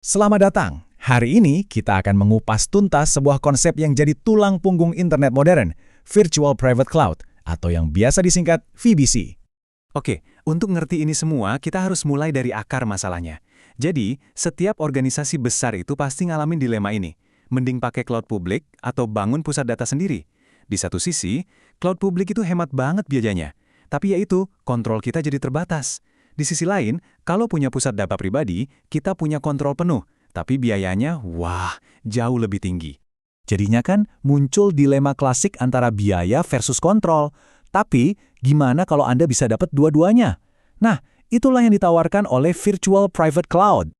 Selamat datang. Hari ini kita akan mengupas tuntas sebuah konsep yang jadi tulang punggung internet modern, Virtual Private Cloud, atau yang biasa disingkat VPC. Oke, untuk ngerti ini semua, kita harus mulai dari akar masalahnya. Jadi, setiap organisasi besar itu pasti ngalamin dilema ini. Mending pakai cloud publik atau bangun pusat data sendiri. Di satu sisi, cloud publik itu hemat banget biayanya. Tapi yaitu, kontrol kita jadi terbatas. Di sisi lain, kalau punya pusat data pribadi, kita punya kontrol penuh. Tapi biayanya, wah, jauh lebih tinggi. Jadinya kan muncul dilema klasik antara biaya versus kontrol. Tapi, gimana kalau Anda bisa dapat dua-duanya? Nah, itulah yang ditawarkan oleh Virtual Private Cloud.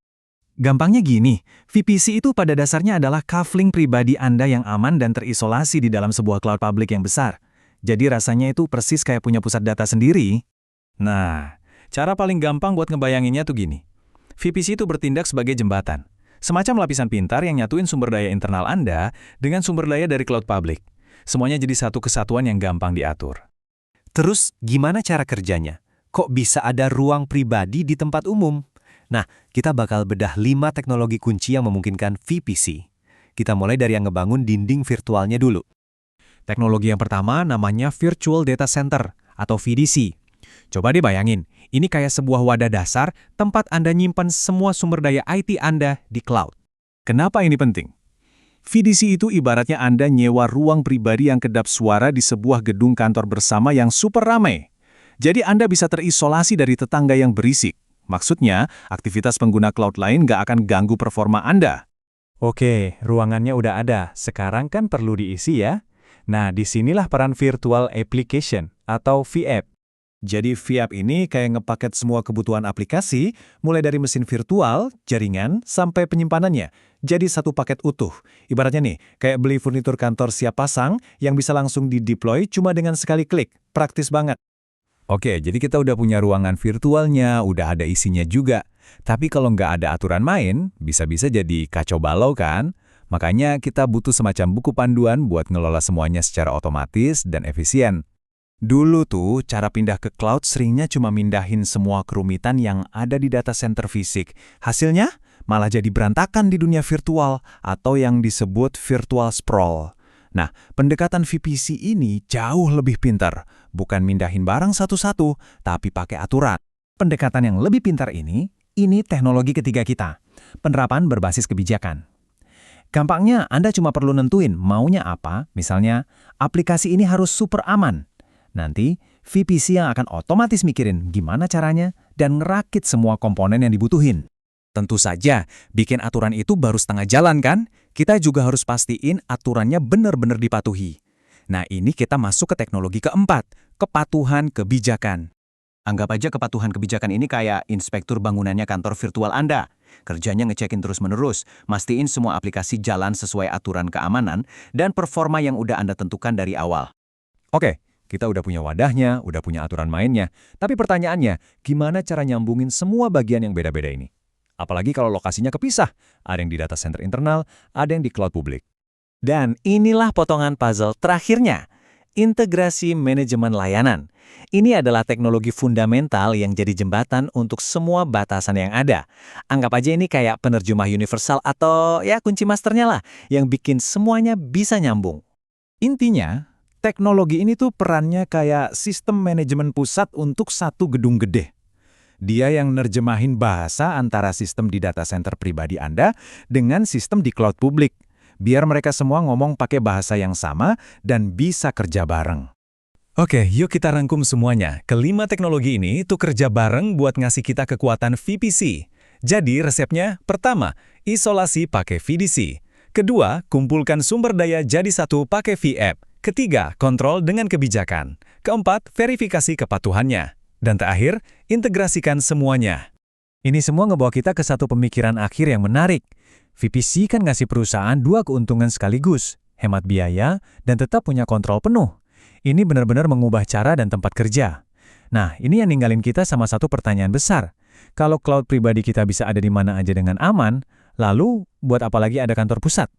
Gampangnya gini, VPC itu pada dasarnya adalah kafling pribadi Anda yang aman dan terisolasi di dalam sebuah cloud publik yang besar. Jadi rasanya itu persis kayak punya pusat data sendiri. Nah, cara paling gampang buat ngebayanginnya tuh gini. VPC itu bertindak sebagai jembatan. Semacam lapisan pintar yang nyatuin sumber daya internal Anda dengan sumber daya dari cloud public. Semuanya jadi satu kesatuan yang gampang diatur. Terus, gimana cara kerjanya? Kok bisa ada ruang pribadi di tempat umum? Nah, kita bakal bedah 5 teknologi kunci yang memungkinkan VPC. Kita mulai dari yang ngebangun dinding virtualnya dulu. Teknologi yang pertama namanya Virtual Data Center atau VDC. Coba deh bayangin, ini kayak sebuah wadah dasar tempat Anda nyimpan semua sumber daya IT Anda di cloud. Kenapa ini penting? VDC itu ibaratnya Anda nyewa ruang pribadi yang kedap suara di sebuah gedung kantor bersama yang super ramai. Jadi Anda bisa terisolasi dari tetangga yang berisik. Maksudnya, aktivitas pengguna cloud lain nggak akan ganggu performa Anda. Oke, ruangannya udah ada. Sekarang kan perlu diisi ya. Nah, disinilah peran Virtual Application atau VApp. Jadi VApp ini kayak ngepaket semua kebutuhan aplikasi, mulai dari mesin virtual, jaringan, sampai penyimpanannya. Jadi satu paket utuh. Ibaratnya nih, kayak beli furnitur kantor siap pasang yang bisa langsung di-deploy cuma dengan sekali klik. Praktis banget. Oke, jadi kita udah punya ruangan virtualnya, udah ada isinya juga. Tapi kalau nggak ada aturan main, bisa-bisa jadi kacau balau kan? Makanya kita butuh semacam buku panduan buat ngelola semuanya secara otomatis dan efisien. Dulu tuh, cara pindah ke cloud seringnya cuma mindahin semua kerumitan yang ada di data center fisik. Hasilnya, malah jadi berantakan di dunia virtual atau yang disebut virtual sprawl. Nah, pendekatan VPC ini jauh lebih pintar. Bukan mindahin barang satu-satu, tapi pakai aturan. Pendekatan yang lebih pintar ini teknologi ketiga kita. Penerapan berbasis kebijakan. Gampangnya, Anda cuma perlu nentuin maunya apa, misalnya, aplikasi ini harus super aman. Nanti, VPC yang akan otomatis mikirin gimana caranya dan ngerakit semua komponen yang dibutuhin. Tentu saja, bikin aturan itu baru setengah jalan kan? Kita juga harus pastiin aturannya benar-benar dipatuhi. Nah, ini kita masuk ke teknologi keempat, kepatuhan kebijakan. Anggap aja kepatuhan kebijakan ini kayak inspektur bangunannya kantor virtual Anda. Kerjanya ngecekin terus-menerus, mastiin semua aplikasi jalan sesuai aturan keamanan dan performa yang udah Anda tentukan dari awal. Oke, kita udah punya wadahnya, udah punya aturan mainnya. Tapi pertanyaannya, gimana cara nyambungin semua bagian yang beda-beda ini? Apalagi kalau lokasinya kepisah, ada yang di data center internal, ada yang di cloud publik. Dan inilah potongan puzzle terakhirnya, integrasi manajemen layanan. Ini adalah teknologi fundamental yang jadi jembatan untuk semua batasan yang ada. Anggap aja ini kayak penerjemah universal atau ya kunci masternya lah, yang bikin semuanya bisa nyambung. Intinya, teknologi ini tuh perannya kayak sistem manajemen pusat untuk satu gedung gede. Dia yang nerjemahin bahasa antara sistem di data center pribadi Anda dengan sistem di cloud publik. Biar mereka semua ngomong pakai bahasa yang sama dan bisa kerja bareng. Oke, yuk kita rangkum semuanya. Kelima teknologi ini tuh kerja bareng buat ngasih kita kekuatan VPC. Jadi resepnya, pertama, isolasi pakai VDC. Kedua, kumpulkan sumber daya jadi satu pakai VApp. Ketiga, kontrol dengan kebijakan. Keempat, verifikasi kepatuhannya. Dan terakhir, integrasikan semuanya. Ini semua ngebawa kita ke satu pemikiran akhir yang menarik. VPC kan ngasih perusahaan dua keuntungan sekaligus, hemat biaya dan tetap punya kontrol penuh. Ini benar-benar mengubah cara dan tempat kerja. Nah, ini yang ninggalin kita sama satu pertanyaan besar. Kalau cloud pribadi kita bisa ada di mana aja dengan aman, lalu buat apa lagi ada kantor pusat?